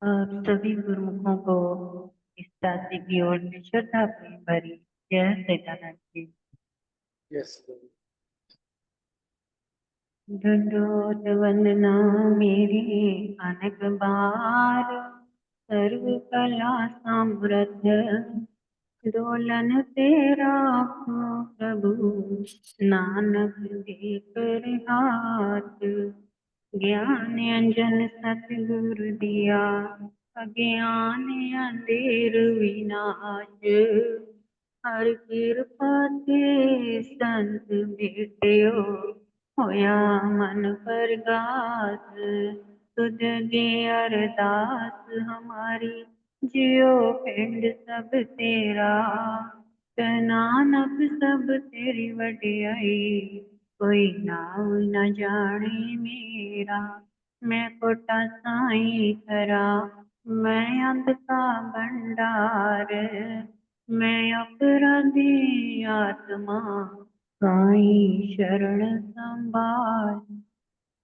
आप सभी गुरुमुखों को इस दासी की ओर से श्रद्धा प्रेम भरी जय सच्चिदानंद जी। यस। दंडोत वंदना मेरी अनेक बार, सर्व कला सामर्थ्य दोलन तेरा प्रभु, नानक दे कर हाथ। ज्ञान अंजन सतगुरु दिया, अज्ञान अंधेर विनाश। हर कृपा ते संत भेटियो, होया मन परगास। तुझ गे अरदास हमारी, जियो पिंड सब तेरा। नानक सब तेरी वडियाई, कोई नाम न जाने मेरा। मैं कोटा साईं करा, मैं अंध का भंडार। मैं अपराधी आत्मा, साईं शरण संभाल।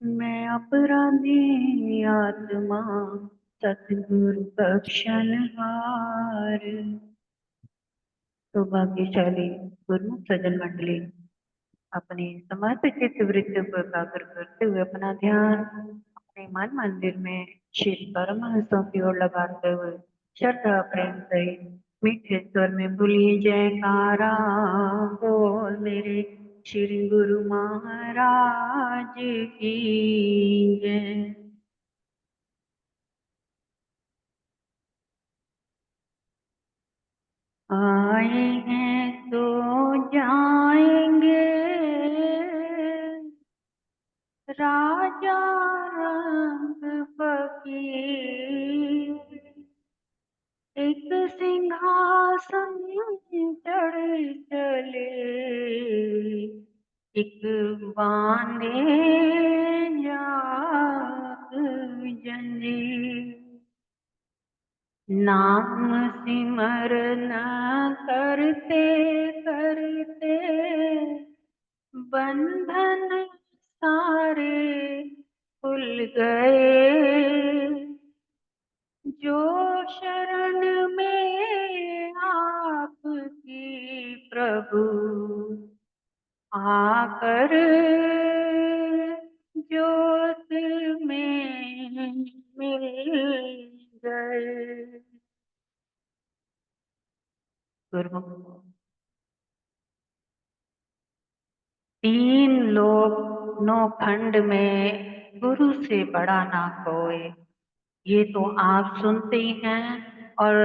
मैं अपराधी आत्मा, सतगुरु बख्शन हार। सौभाग्यशाली गुरुमुख सज्जन मंडली, अपने समस्त चित्त वृत्ति को एकाग्र करते हुए अपना ध्यान अपने मन मंदिर में श्री परमहंसों की ओर लगाते हुए श्रद्धा प्रेम से मीठे स्वर में बोलिए जयकारा। बोल मेरे श्री गुरु महाराज की जय। आए हैं तो जाएंगे, राजा रंग फकीर। एक सिंहासन चढ़ चले, एक बांधे जाग जंजीर। नाम सिमरन करते करते, बंधन सारे खुल गए। जो शरण में आपकी प्रभु आकर ज्योत में मिल गए। गुरुमुख, तीन लोग नौ खंड में गुरु से बड़ा ना कोई। ये तो आप सुनते ही हैं और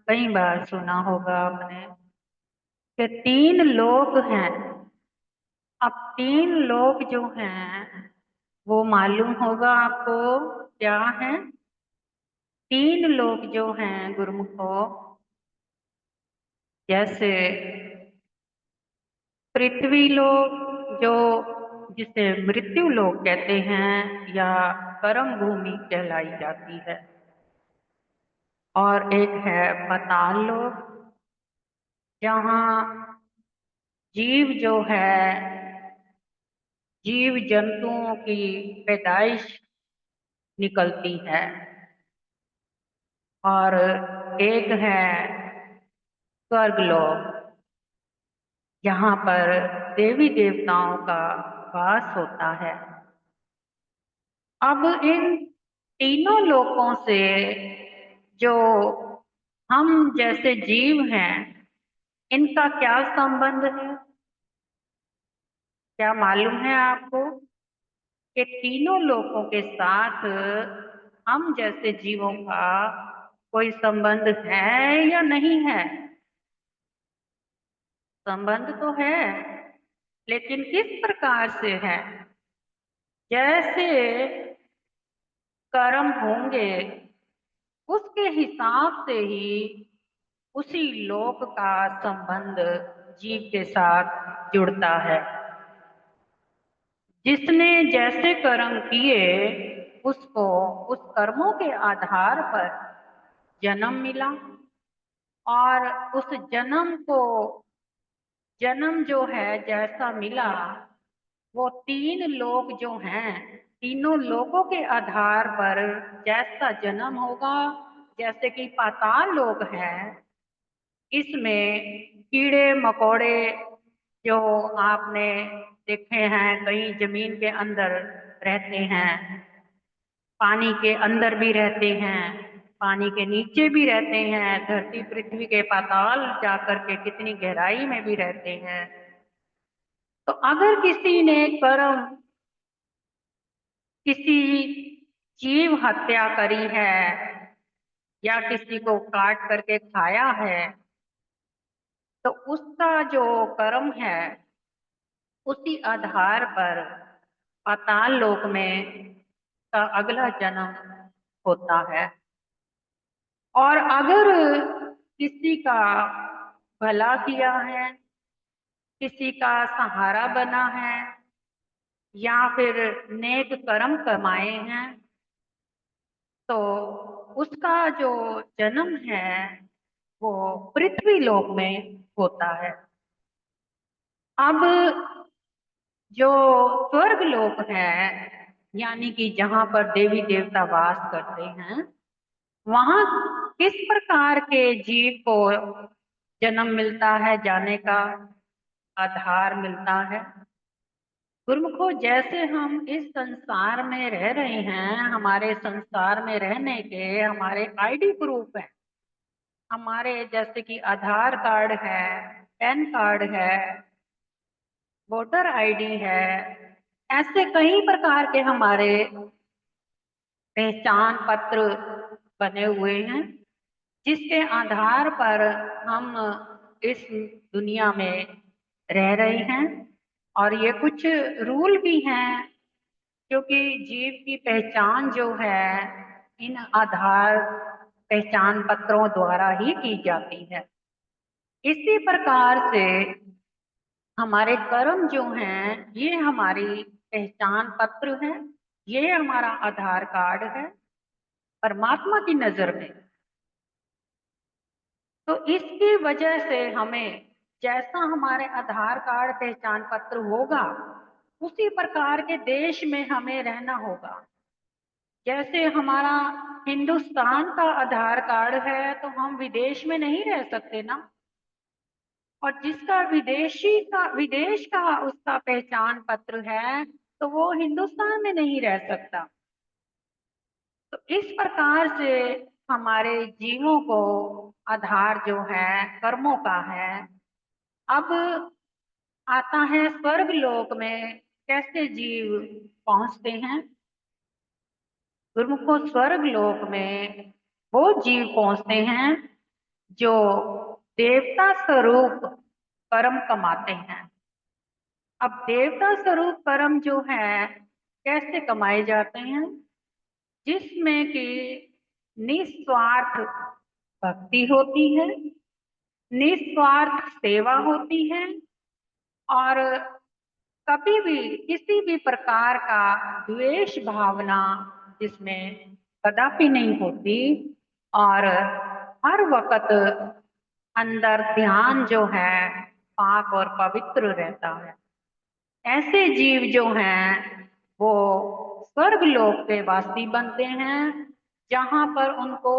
कई बार सुना होगा आपने कि तीन लोग हैं। अब तीन लोग जो हैं वो मालूम होगा आपको क्या है। तीन लोग जो हैं गुरुमुखो, जैसे पृथ्वी लोक, जो जिसे मृत्यु लोक कहते हैं या कर्म भूमि कहलाई जाती है, और एक है पाताल लोक, जहाँ जीव जो है, जीव जंतुओं की पैदाइश निकलती है। और एक है स्वर्ग लोक, जहाँ पर देवी देवताओं का वास होता है। अब इन तीनों लोकों से जो हम जैसे जीव हैं, इनका क्या संबंध है? क्या मालूम है आपको कि तीनों लोकों के साथ हम जैसे जीवों का कोई संबंध है या नहीं है? संबंध तो है, लेकिन किस प्रकार से है? जैसे कर्म होंगे उसके हिसाब से ही उसी लोक का संबंध जीव के साथ जुड़ता है। जिसने जैसे कर्म किए उसको उस कर्मों के आधार पर जन्म मिला, और उस जन्म को, जन्म जो है जैसा मिला, वो तीन लोक जो हैं तीनों लोकों के आधार पर जैसा जन्म होगा, जैसे कि पाताल लोक है, इसमें कीड़े मकोड़े जो आपने देखे हैं, कहीं जमीन के अंदर रहते हैं, पानी के अंदर भी रहते हैं, पानी के नीचे भी रहते हैं, धरती पृथ्वी के पाताल जाकर के कितनी गहराई में भी रहते हैं। तो अगर किसी ने कर्म किसी जीव हत्या करी है या किसी को काट करके खाया है, तो उसका जो कर्म है उसी आधार पर पाताल लोक में का अगला जन्म होता है। और अगर किसी का भला किया है, किसी का सहारा बना है या फिर नेक कर्म कमाए हैं, तो उसका जो जन्म है वो पृथ्वी लोक में होता है। अब जो स्वर्ग लोक है, यानी कि जहाँ पर देवी देवता वास करते हैं, वहाँ किस प्रकार के जीव को जन्म मिलता है, जाने का आधार मिलता है? गुरुमुखो, जैसे हम इस संसार में रह रहे हैं, हमारे संसार में रहने के हमारे आईडी प्रूफ है, हमारे जैसे कि आधार कार्ड है, पैन कार्ड है, वोटर आईडी है, ऐसे कई प्रकार के हमारे पहचान पत्र बने हुए हैं, जिसके आधार पर हम इस दुनिया में रह रहे हैं। और ये कुछ रूल भी हैं, क्योंकि जीव की पहचान जो है इन आधार पहचान पत्रों द्वारा ही की जाती है। इसी प्रकार से हमारे कर्म जो हैं ये हमारी पहचान पत्र है, ये हमारा आधार कार्ड है परमात्मा की नजर में। तो इसकी वजह से हमें जैसा हमारे आधार कार्ड पहचान पत्र होगा, उसी प्रकार के देश में हमें रहना होगा। जैसे हमारा हिंदुस्तान का आधार कार्ड है तो हम विदेश में नहीं रह सकते ना, और जिसका विदेश का उसका पहचान पत्र है तो वो हिंदुस्तान में नहीं रह सकता। तो इस प्रकार से हमारे जीवों को आधार जो है कर्मों का है। अब आता है स्वर्ग लोक में कैसे जीव पहुंचते हैं। गुरुमुखो, स्वर्ग लोक में वो जीव पहुंचते हैं जो देवता स्वरूप कर्म कमाते हैं। अब देवता स्वरूप कर्म जो है कैसे कमाए जाते हैं, जिसमें कि निस्वार्थ भक्ति होती है, निस्वार्थ सेवा होती है, और कभी भी किसी भी प्रकार का द्वेष भावना जिसमें कदापि नहीं होती, और हर वक्त अंदर ध्यान जो है पाक और पवित्र रहता है। ऐसे जीव जो हैं वो स्वर्ग लोक के वासी बनते हैं, जहाँ पर उनको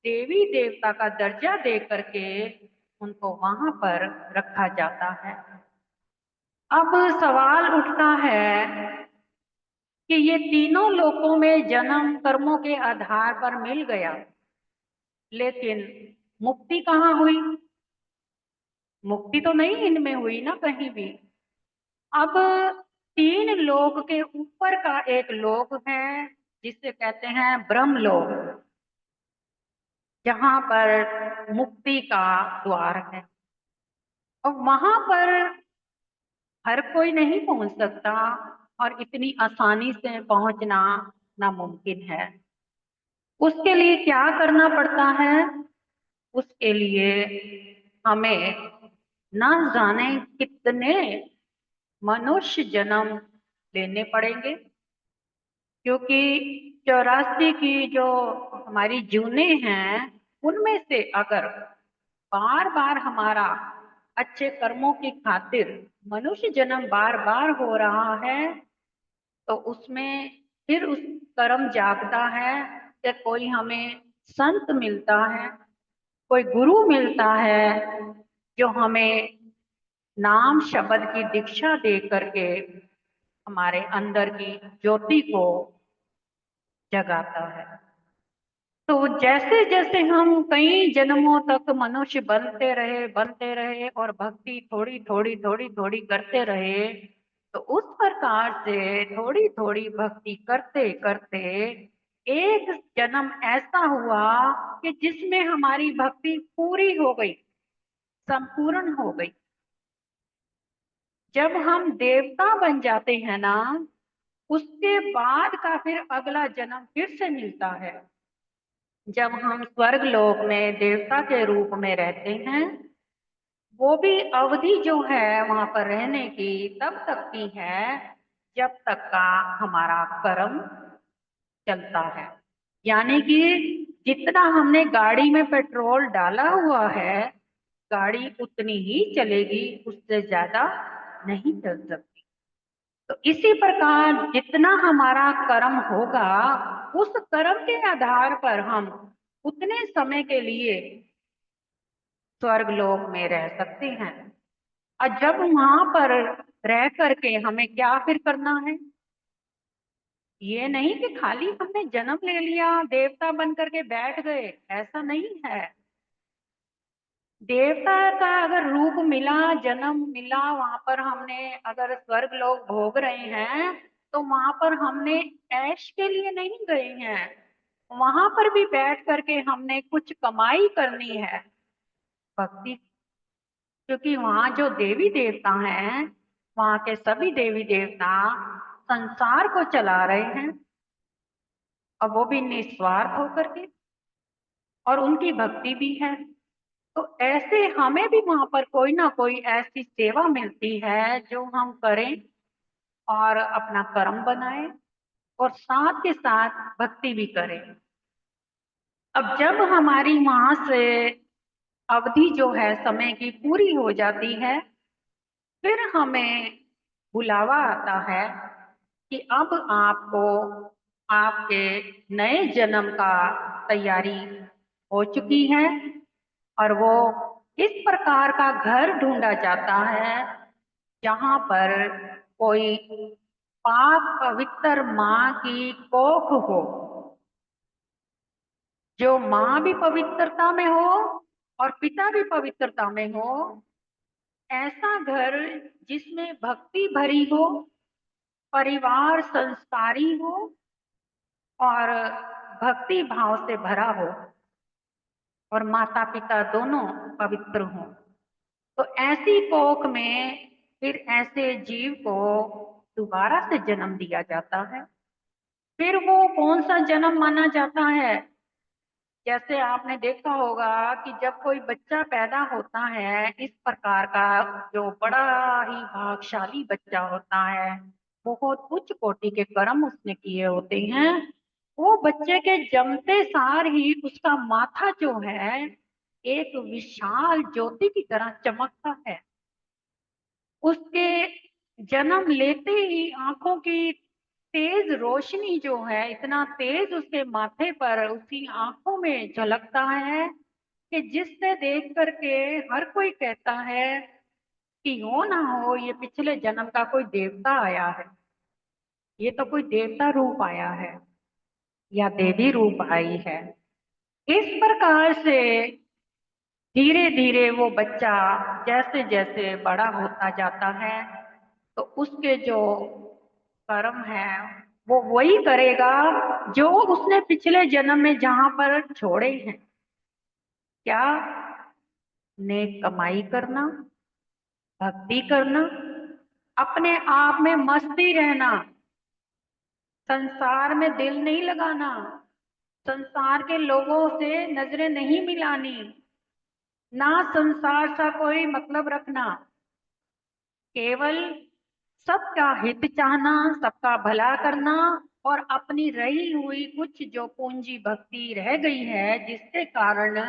देवी देवता का दर्जा दे करके उनको वहां पर रखा जाता है। अब सवाल उठता है कि ये तीनों लोकों में जन्म कर्मों के आधार पर मिल गया, लेकिन मुक्ति कहाँ हुई? मुक्ति तो नहीं इनमें हुई ना कहीं भी। अब तीन लोक के ऊपर का एक लोक है जिसे कहते हैं ब्रह्मलोक, जहाँ पर मुक्ति का द्वार है। और वहां पर हर कोई नहीं पहुंच सकता, और इतनी आसानी से पहुंचना नामुमकिन है। उसके लिए क्या करना पड़ता है? उसके लिए हमें ना जाने कितने मनुष्य जन्म लेने पड़ेंगे, क्योंकि 84 की जो हमारी जूने हैं उनमें से अगर बार बार हमारा अच्छे कर्मों की खातिर मनुष्य जन्म बार बार हो रहा है, तो उसमें फिर उस कर्म जागता है कि कोई हमें संत मिलता है, कोई गुरु मिलता है जो हमें नाम शब्द की दीक्षा दे करके हमारे अंदर की ज्योति को जगाता है। तो जैसे जैसे हम कई जन्मों तक मनुष्य बनते रहे और भक्ति थोड़ी थोड़ी थोड़ी थोड़ी करते रहे, तो उस प्रकार से थोड़ी थोड़ी भक्ति करते करते एक जन्म ऐसा हुआ कि जिसमें हमारी भक्ति पूरी हो गई, संपूर्ण हो गई। जब हम देवता बन जाते हैं ना, उसके बाद का फिर अगला जन्म फिर से मिलता है। जब हम स्वर्ग लोक में देवता के रूप में रहते हैं, वो भी अवधि जो है वहां पर रहने की तब तक की है जब तक का हमारा कर्म चलता है। यानी कि जितना हमने गाड़ी में पेट्रोल डाला हुआ है, गाड़ी उतनी ही चलेगी, उससे ज्यादा नहीं चल सकती। तो इसी प्रकार जितना हमारा कर्म होगा, उस कर्म के आधार पर हम उतने समय के लिए स्वर्ग लोक में रह सकते हैं। और जब वहां पर रह करके हमें क्या फिर करना है? ये नहीं कि खाली हमने जन्म ले लिया, देवता बन करके बैठ गए, ऐसा नहीं है। देवता का अगर रूप मिला, जन्म मिला, वहां पर हमने अगर स्वर्ग लोग भोग रहे हैं, तो वहां पर हमने ऐश के लिए नहीं गए हैं। वहां पर भी बैठ करके हमने कुछ कमाई करनी है, भक्ति। क्योंकि वहां जो देवी देवता हैं, वहां के सभी देवी देवता संसार को चला रहे हैं, और वो भी निस्वार्थ होकर के, और उनकी भक्ति भी है। तो ऐसे हमें भी वहां पर कोई ना कोई ऐसी सेवा मिलती है जो हम करें और अपना कर्म बनाएं, और साथ के साथ भक्ति भी करें। अब जब हमारी वहां से अवधि जो है समय की पूरी हो जाती है, फिर हमें बुलावा आता है कि अब आपको आपके नए जन्म का तैयारी हो चुकी है, और वो इस प्रकार का घर ढूंढा जाता है जहां पर कोई पाक पवित्र माँ की कोख हो, जो माँ भी पवित्रता में हो और पिता भी पवित्रता में हो। ऐसा घर जिसमें भक्ति भरी हो, परिवार संस्कारी हो, और भक्ति भाव से भरा हो, और माता पिता दोनों पवित्र हों। तो ऐसी कोख में फिर ऐसे जीव को दोबारा से जन्म दिया जाता है। फिर वो कौन सा जन्म माना जाता है? जैसे आपने देखा होगा कि जब कोई बच्चा पैदा होता है, इस प्रकार का जो बड़ा ही भाग्यशाली बच्चा होता है, बहुत उच्च कोटि के कर्म उसने किए होते हैं, वो बच्चे के जमते सार ही उसका माथा जो है एक विशाल ज्योति की तरह चमकता है। उसके जन्म लेते ही आंखों की तेज रोशनी जो है, इतना तेज उसके माथे पर, उसी आंखों में झलकता है कि जिससे देख करके हर कोई कहता है कि हो ना हो ये पिछले जन्म का कोई देवता आया है, ये तो कोई देवता रूप आया है या देवी रूप आई है। इस प्रकार से धीरे धीरे वो बच्चा जैसे जैसे बड़ा होता जाता है, तो उसके जो कर्म है वो वही करेगा जो उसने पिछले जन्म में जहां पर छोड़े हैं। क्या? नेक कमाई करना, भक्ति करना, अपने आप में मस्ती रहना, संसार में दिल नहीं लगाना, संसार के लोगों से नजरें नहीं मिलानी, ना संसार सा कोई मतलब रखना, केवल सबका हित चाहना, सबका भला करना, और अपनी रही हुई कुछ जो पूंजी भक्ति रह गई है, जिसके कारण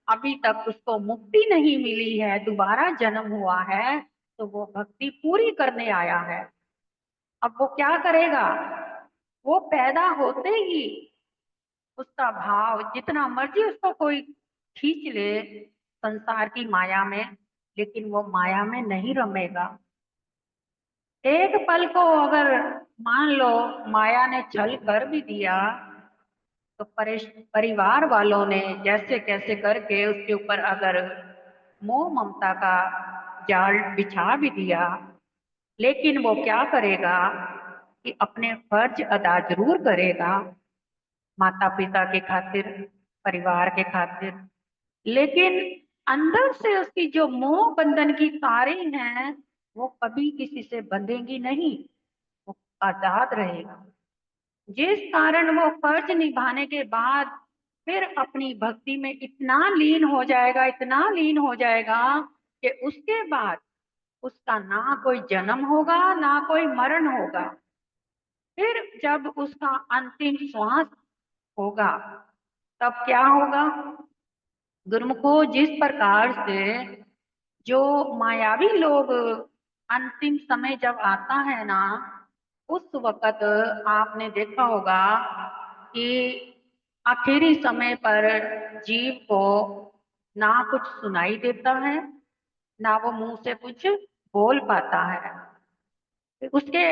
अभी तक उसको मुक्ति नहीं मिली है, दोबारा जन्म हुआ है, तो वो भक्ति पूरी करने आया है। अब वो क्या करेगा? वो पैदा होते ही उसका भाव जितना मर्जी उसको कोई खींच ले संसार की माया में, लेकिन वो माया में नहीं रमेगा। एक पल को अगर मान लो माया ने छल कर भी दिया, तो परिवार वालों ने जैसे कैसे करके उसके ऊपर अगर मोह ममता का जाल बिछा भी दिया, लेकिन वो क्या करेगा कि अपने फर्ज अदा जरूर करेगा, माता पिता के खातिर, परिवार के खातिर। लेकिन अंदर से उसकी जो मोह बंधन की तारें हैं वो कभी किसी से बंधेंगी नहीं, वो आजाद रहेगा। जिस कारण वो फर्ज निभाने के बाद फिर अपनी भक्ति में इतना लीन हो जाएगा, इतना लीन हो जाएगा कि उसके बाद उसका ना कोई जन्म होगा ना कोई मरण होगा। फिर जब उसका अंतिम श्वास होगा तब क्या होगा? गुरुमुखो, जिस प्रकार से जो मायावी लोग अंतिम समय जब आता है ना, उस वक्त आपने देखा होगा कि आखिरी समय पर जीव को ना कुछ सुनाई देता है, ना वो मुंह से कुछ बोल पाता है। उसके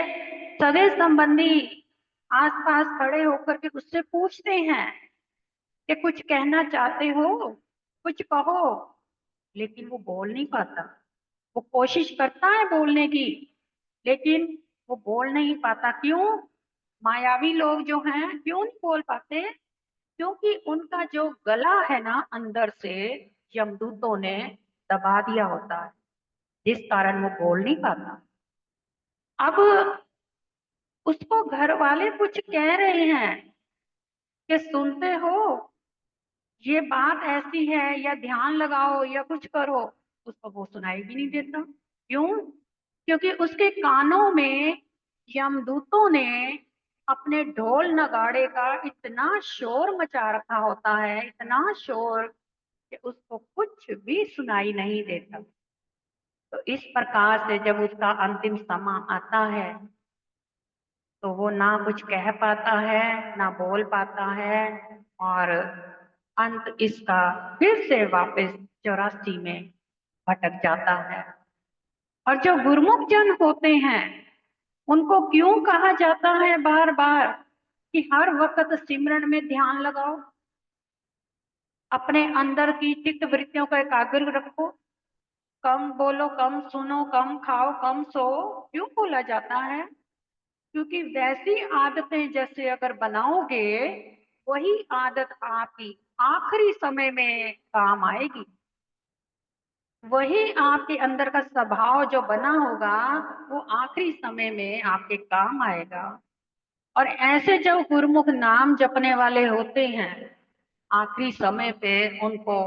सगे संबंधी आसपास खड़े होकर के उससे पूछते हैं कि कुछ कहना चाहते हो, कुछ कहो, लेकिन वो बोल नहीं पाता। वो कोशिश करता है बोलने की, लेकिन वो बोल नहीं पाता। क्यों? मायावी लोग जो हैं क्यों नहीं बोल पाते? क्योंकि उनका जो गला है ना अंदर से यमदूतों ने दबा दिया होता है, जिस कारण वो बोल नहीं पाता। अब उसको घर वाले कुछ कह रहे हैं कि सुनते हो, ये बात ऐसी है, या ध्यान लगाओ या कुछ करो, उसको वो सुनाई भी नहीं देता। क्यों? क्योंकि उसके कानों में यमदूतों ने अपने ढोल नगाड़े का इतना शोर मचा रखा होता है, इतना शोर कि उसको कुछ भी सुनाई नहीं देता। तो इस प्रकार से जब उसका अंतिम समय आता है तो वो ना कुछ कह पाता है ना बोल पाता है, और अंत इसका फिर से वापस 84 में भटक जाता है। और जो गुरुमुख जन होते हैं उनको क्यों कहा जाता है बार बार कि हर वक्त सिमरन में ध्यान लगाओ, अपने अंदर की चित्त वृत्तियों को एकाग्र रखो, कम बोलो, कम सुनो, कम खाओ, कम सो। क्यों बोला जाता है? क्योंकि वैसी आदतें जैसे अगर बनाओगे, वही आदत आपकी आखिरी समय में काम आएगी। वही आपके अंदर का स्वभाव जो बना होगा वो आखिरी समय में आपके काम आएगा। और ऐसे जो गुरुमुख नाम जपने वाले होते हैं, आखिरी समय पे उनको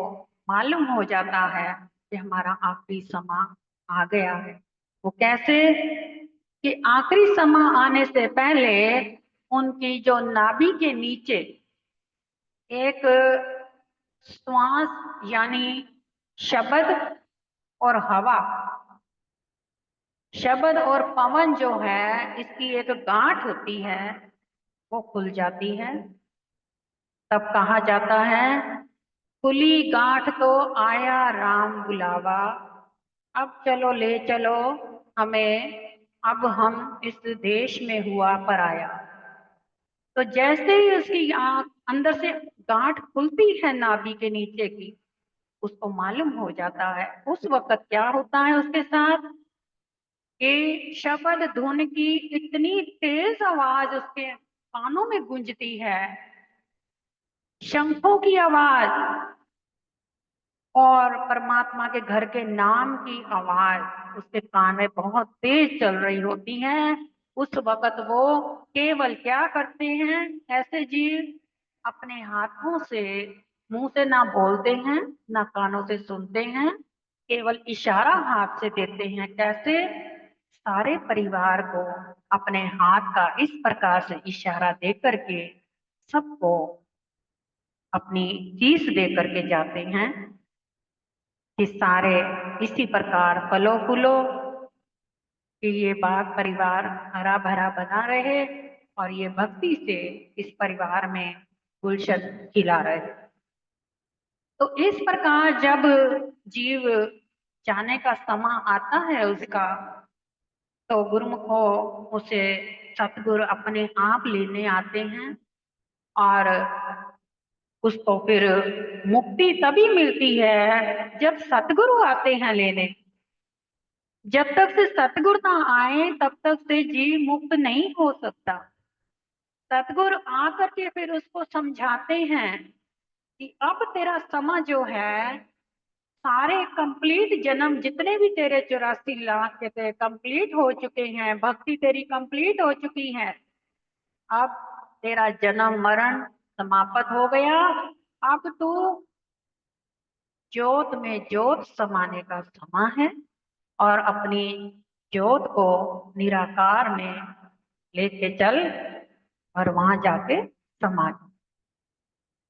मालूम हो जाता है कि हमारा आखिरी समय आ गया है। वो कैसे? कि आखिरी समय आने से पहले उनकी जो नाभि के नीचे एक श्वास यानी शब्द और हवा, शब्द और पवन जो है इसकी एक गांठ होती है, वो खुल जाती है। तब कहा जाता है, खुली गांठ तो आया राम बुलावा, अब चलो ले चलो हमें, अब हम इस देश में हुआ पराया। तो जैसे ही उसकी आंख अंदर से गांठ खुलती है नाभि के नीचे की, उसको मालूम हो जाता है। उस वक्त क्या होता है उसके साथ कि शब्द धुन की इतनी तेज आवाज उसके कानों में गूंजती है, शंखों की आवाज और परमात्मा के घर के नाम की आवाज उसके कान में बहुत तेज चल रही होती है। उस वक्त वो केवल क्या करते हैं, ऐसे जीव अपने हाथों से, मुंह से ना बोलते हैं ना कानों से सुनते हैं, केवल इशारा हाथ से देते हैं। कैसे? सारे परिवार को अपने हाथ का इस प्रकार से इशारा दे करके सबको अपनी चीज दे करके जाते हैं कि सारे इसी प्रकार फलो फूलो, कि ये बाग परिवार हरा भरा बना रहे, और ये भक्ति से इस परिवार में गुलशन खिला रहे हैं। तो इस प्रकार जब जीव जाने का समय आता है उसका, तो गुरुमुखो उसे सतगुरु अपने आप लेने आते हैं और उसको फिर मुक्ति तभी मिलती है जब सतगुरु आते हैं लेने। जब तक से सतगुरु ना आए तब तक से जीव मुक्त नहीं हो सकता। सतगुरु आकर के फिर उसको समझाते हैं कि अब तेरा समय जो है, सारे कंप्लीट जन्म जितने भी तेरे 84 लाख के थे कंप्लीट हो चुके हैं, भक्ति तेरी कंप्लीट हो चुकी है। अब तेरा जन्म मरण समाप्त हो गया। अब तू ज्योत में ज्योत समाने का समय है और अपनी ज्योत को निराकार में लेके चल और वहां जाके समा।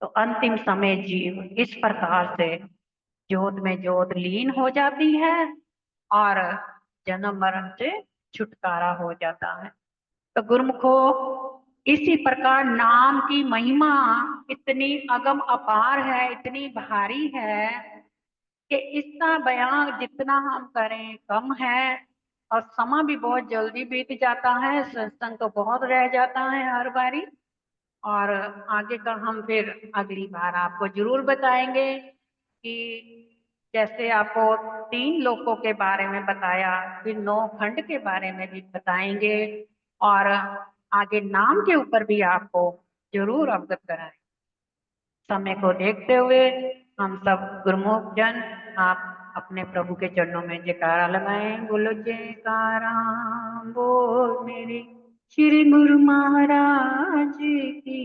तो अंतिम समय जीव इस प्रकार से ज्योत में ज्योत लीन हो जाती है और जन्म मरण से छुटकारा हो जाता है। तो गुरुमुखो, इसी प्रकार नाम की महिमा इतनी अगम अपार है, इतनी भारी है कि इसका बयान जितना हम करें कम है। और समय भी बहुत जल्दी बीत जाता है, सत्संग तो बहुत रह जाता है हर बारी। और आगे का हम फिर अगली बार आपको जरूर बताएंगे कि जैसे आपको 3 लोकों के बारे में बताया, फिर 9 खंड के बारे में भी बताएंगे और आगे नाम के ऊपर भी आपको जरूर अवगत कराएं। समय को देखते हुए हम सब गुरुमुख जन आप अपने प्रभु के चरणों में जयकारा लगाएं। बोलो जयकारा, बोल मेरे श्री गुरु महाराज की